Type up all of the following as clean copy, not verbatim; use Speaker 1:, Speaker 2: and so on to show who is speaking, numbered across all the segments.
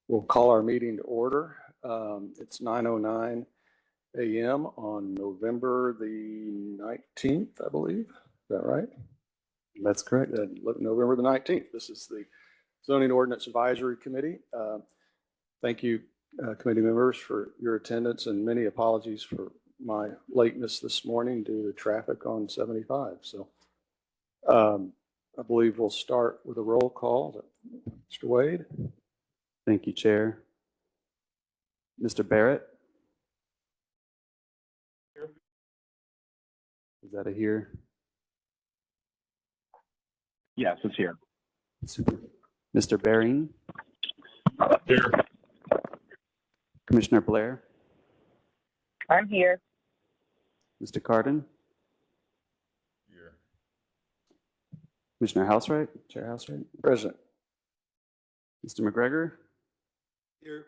Speaker 1: We'll call our meeting to order. It's 9:09 a.m. on November the 19th, I believe. Is that right?
Speaker 2: That's correct.
Speaker 1: November the 19th. This is the Zoning Ordinance Advisory Committee. Thank you, committee members, for your attendance, and many apologies for my lateness this morning due to traffic on 75. So I believe we'll start with a roll call. Mr. Wade.
Speaker 2: Thank you, Chair. Mr. Barrett? Here. Is that a here?
Speaker 3: Yes, it's here.
Speaker 2: Super. Mr. Baring?
Speaker 3: Here.
Speaker 2: Commissioner Blair?
Speaker 4: I'm here.
Speaker 2: Mr. Cardin?
Speaker 5: Here.
Speaker 2: Commissioner Housewright? Chair Housewright?
Speaker 1: Present.
Speaker 2: Mr. McGregor?
Speaker 5: Here.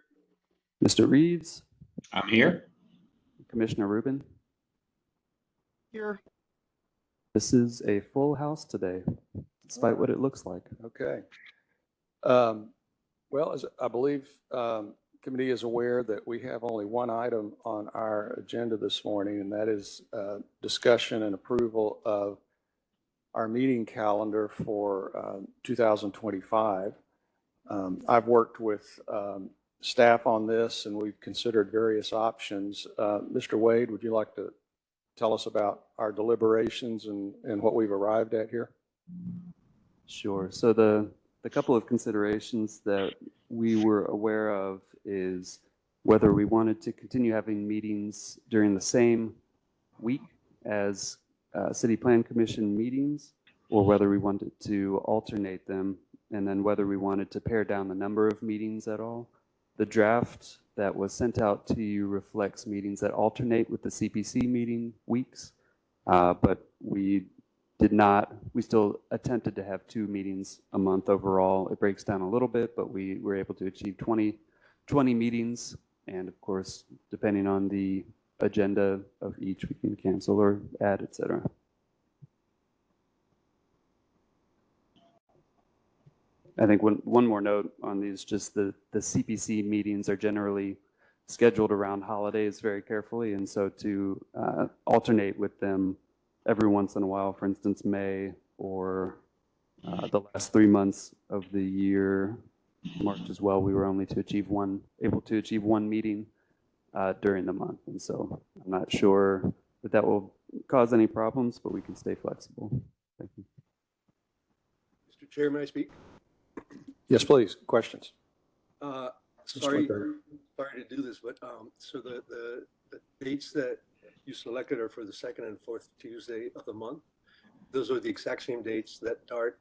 Speaker 2: Mr. Reeves?
Speaker 3: I'm here.
Speaker 2: Commissioner Rubin?
Speaker 4: Here.
Speaker 2: This is a full house today, despite what it looks like.
Speaker 1: Okay. Well, as I believe committee is aware that we have only one item on our agenda this morning, and that is discussion and approval of our meeting calendar for 2025. I've worked with staff on this, and we've considered various options. Mr. Wade, would you like to tell us about our deliberations and what we've arrived at here?
Speaker 2: Sure. So the couple of considerations that we were aware of is whether we wanted to continue having meetings during the same week as City Plan Commission meetings, or whether we wanted to alternate them, and then whether we wanted to pare down the number of meetings at all. The draft that was sent out to you reflects meetings that alternate with the CPC meeting weeks, but we still attempted to have 2 meetings a month overall. It breaks down a little bit, but we were able to achieve 20 meetings. And of course, depending on the agenda of each, we can cancel or add, etc. I think one more note on these, just the CPC meetings are generally scheduled around holidays very carefully. And so to alternate with them every once in a while, for instance, May or the last 3 months of the year, March as well, we were only able to achieve one meeting during the month. And so I'm not sure that will cause any problems, but we can stay flexible. Thank you.
Speaker 5: Mr. Chair, may I speak?
Speaker 1: Yes, please. Questions?
Speaker 5: Sorry to do this, but so the dates that you selected are for the 2nd and 4th Tuesday of the month. Those are the exact same dates that DART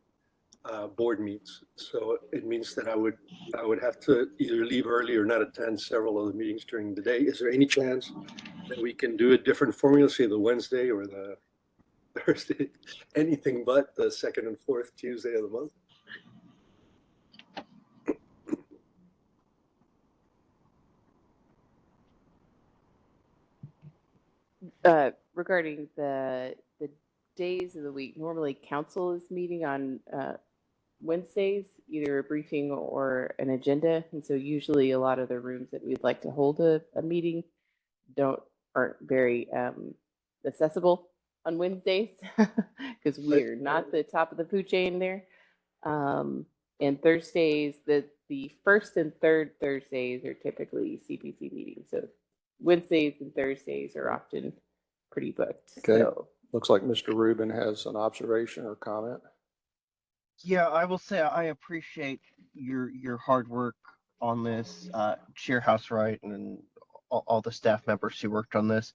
Speaker 5: board meets. So it means that I would have to either leave early or not attend several of the meetings during the day. Is there any chance that we can do a different formula, say the Wednesday or the Thursday, anything but the 2nd and 4th Tuesday of the month?
Speaker 4: Regarding the days of the week, normally council is meeting on Wednesdays, either a briefing or an agenda. And so usually a lot of the rooms that we'd like to hold a meeting aren't very accessible on Wednesdays because we're not the top of the food chain there. And Thursdays, the first and third Thursdays are typically CPC meetings. So Wednesdays and Thursdays are often pretty booked.
Speaker 1: Okay.
Speaker 4: So.
Speaker 1: Looks like Mr. Rubin has an observation or comment.
Speaker 6: Yeah, I will say I appreciate your hard work on this, Chair Housewright and all the staff members who worked on this.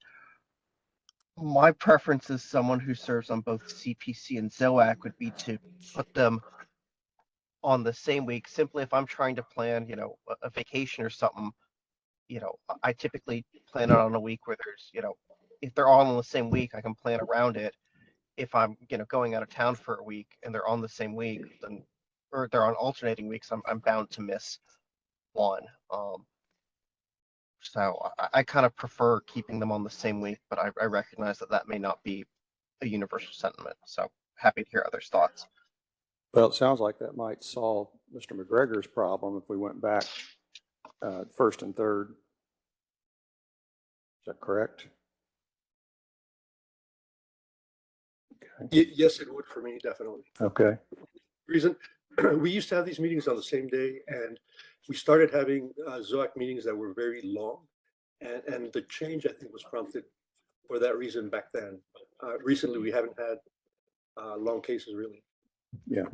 Speaker 6: My preference as someone who serves on both CPC and ZOAC would be to put them on the same week. Simply if I'm trying to plan, a vacation or something, I typically plan it on a week where there's, if they're all on the same week, I can plan around it. If I'm, going out of town for a week and they're on the same week, then, or they're on alternating weeks, I'm bound to miss one. So I kind of prefer keeping them on the same week, but I recognize that may not be a universal sentiment. So happy to hear others' thoughts.
Speaker 1: Well, it sounds like that might solve Mr. McGregor's problem if we went back first and third. Is that correct?
Speaker 5: Yes, it would for me, definitely.
Speaker 1: Okay.
Speaker 5: Reason, we used to have these meetings on the same day, and we started having ZOAC meetings that were very long. And the change, I think, was prompted for that reason back then. Recently, we haven't had long cases, really.
Speaker 1: Yeah.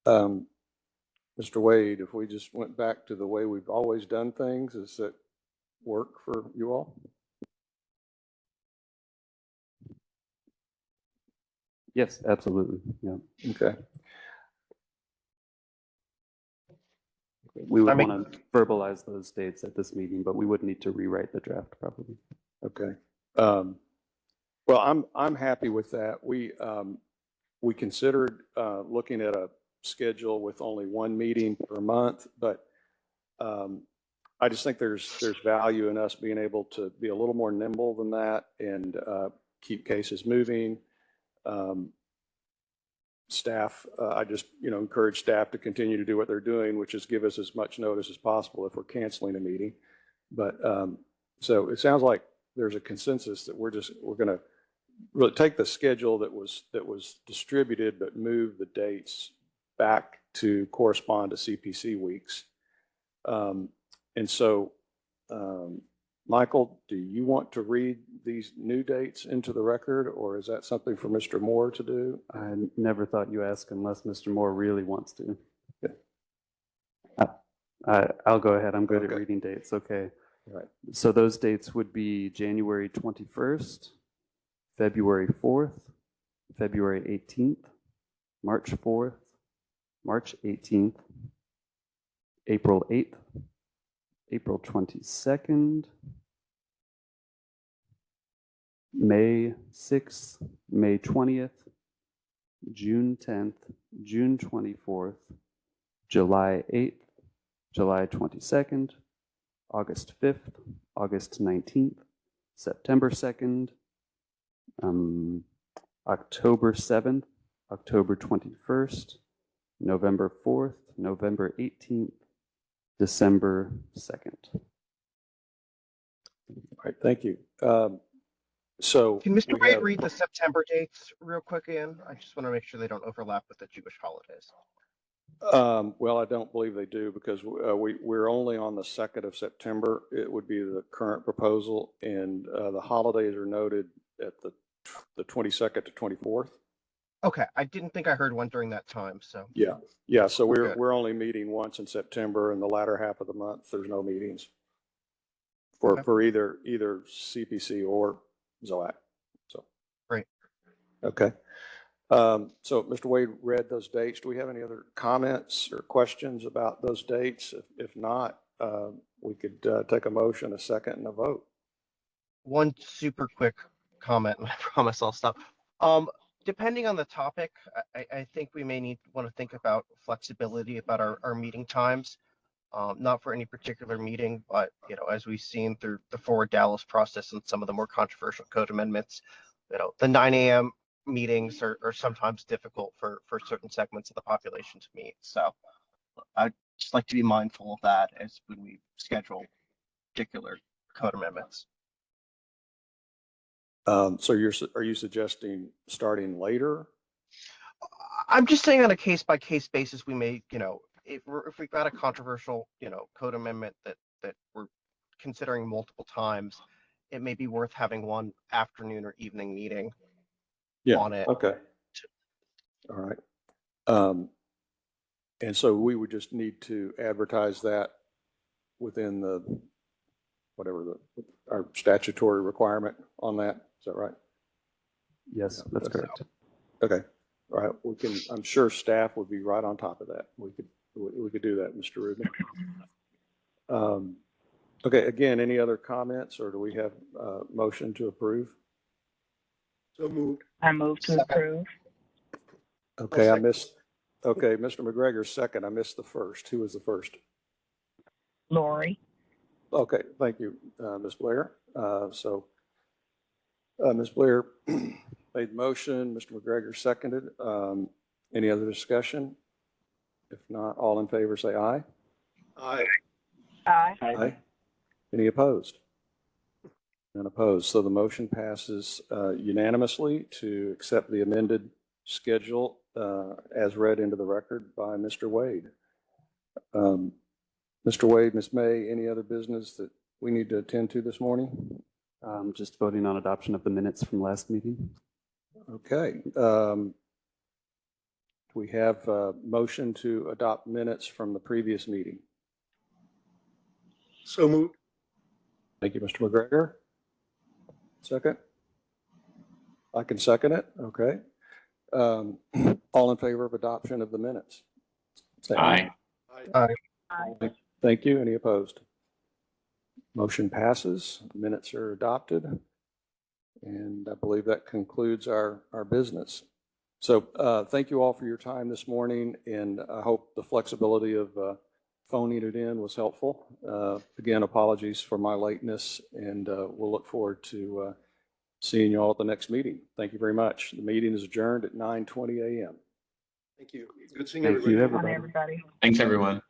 Speaker 1: Mr. Wade, if we just went back to the way we've always done things, does that work for you all?
Speaker 2: Yes, absolutely. Yeah.
Speaker 1: Okay.
Speaker 2: We would
Speaker 6: I mean-
Speaker 2: want to verbalize those dates at this meeting, but we would need to rewrite the draft probably.
Speaker 1: Okay. Well, I'm happy with that. We considered looking at a schedule with only one meeting per month, but I just think there's value in us being able to be a little more nimble than that and keep cases moving. Staff, I just encourage staff to continue to do what they're doing, which is give us as much notice as possible if we're canceling a meeting. But so it sounds like there's a consensus that we're going to really take the schedule that was distributed, but move the dates back to correspond to CPC weeks. And so, Michael, do you want to read these new dates into the record, or is that something for Mr. Moore to do?
Speaker 2: I never thought you asked unless Mr. Moore really wants to.
Speaker 1: Okay.
Speaker 2: I'll go ahead. I'm good
Speaker 1: Okay.
Speaker 2: at reading dates. Okay.
Speaker 1: All right.
Speaker 2: So those dates would be January 21st, February 4th, February 18th, March 4th, March 18th, April 8th, April 22nd, May 6th, May 20th, June 10th, June 24th, July 8th, July 22nd, August 5th, August 19th, September 2nd, October 7th, October 21st, November 4th, November 18th, December 2nd.
Speaker 1: All right. Thank you. So
Speaker 6: Can Mr.
Speaker 1: we
Speaker 6: Wade
Speaker 1: have-
Speaker 6: read the September dates real quick again? I just want to make sure they don't overlap with the Jewish holidays.
Speaker 1: Well, I don't believe they do because we're only on the 2nd of September. It would be the current proposal, and the holidays are noted at the 22nd to 24th.
Speaker 6: Okay, I didn't think I heard one during that time, so.
Speaker 1: Yeah. So
Speaker 6: Okay.
Speaker 1: we're only meeting once in September, and the latter half of the month there's no meetings for either CPC or ZOAC. So
Speaker 6: Great.
Speaker 1: Okay. So Mr. Wade read those dates. Do we have any other comments or questions about those dates? If not, we could take a motion, a second, and a vote.
Speaker 6: One super quick comment, and I promise I'll stop. Depending on the topic, I think we may want to think about flexibility about our meeting times. Not for any particular meeting, but as we've seen through the Forward Dallas process and some of the more controversial code amendments, the 9 a.m. meetings are sometimes difficult for certain segments of the population to meet. So I'd just like to be mindful of that as when we schedule particular code amendments.
Speaker 1: So are you suggesting starting later?
Speaker 6: I'm just saying on a case by case basis, we may, if we've got a controversial, code amendment that we're considering multiple times, it may be worth having one afternoon or evening meeting on it.
Speaker 1: Okay. All right. And so we would just need to advertise that within our statutory requirement on that. Is that right?
Speaker 2: Yes, that's correct.
Speaker 1: Okay. All right. I'm sure staff would be right on top of that. We could do that, Mr. Rubin. Okay. Again, any other comments, or do we have a motion to approve?
Speaker 5: So moved.
Speaker 7: I move to approve.
Speaker 1: Okay.
Speaker 5: I'll second.
Speaker 1: Okay. Mr. McGregor's second. I missed the first. Who was the first?
Speaker 7: Lori.
Speaker 1: Okay. Thank you, Ms. Blair. Ms. Blair made the motion. Mr. McGregor seconded. Any other discussion? If not, all in favor say aye.
Speaker 5: Aye.
Speaker 7: Aye.
Speaker 1: Aye. Any opposed? None opposed. So the motion passes unanimously to accept the amended schedule as read into the record by Mr. Wade. Mr. Wade, Ms. May, any other business that we need to attend to this morning?
Speaker 2: Just voting on adoption of the minutes from last meeting.
Speaker 1: Okay. We have a motion to adopt minutes from the previous meeting.
Speaker 5: So moved.
Speaker 1: Thank you, Mr. McGregor. Second? I can second it. Okay. All in favor of adoption of the minutes? Say
Speaker 3: Aye.
Speaker 7: Aye.
Speaker 1: Thank you. Any opposed? Motion passes. Minutes are adopted. And I believe that concludes our business. So thank you all for your time this morning, and I hope the flexibility of phoning it in was helpful. Again, apologies for my lateness, and we'll look forward to seeing you all at the next meeting. Thank you very much. The meeting is adjourned at 9:20 a.m.
Speaker 5: Thank you. Good seeing
Speaker 2: Thank
Speaker 5: everybody.
Speaker 2: you,
Speaker 7: On
Speaker 2: everybody.
Speaker 7: everybody.
Speaker 3: Thanks, everyone.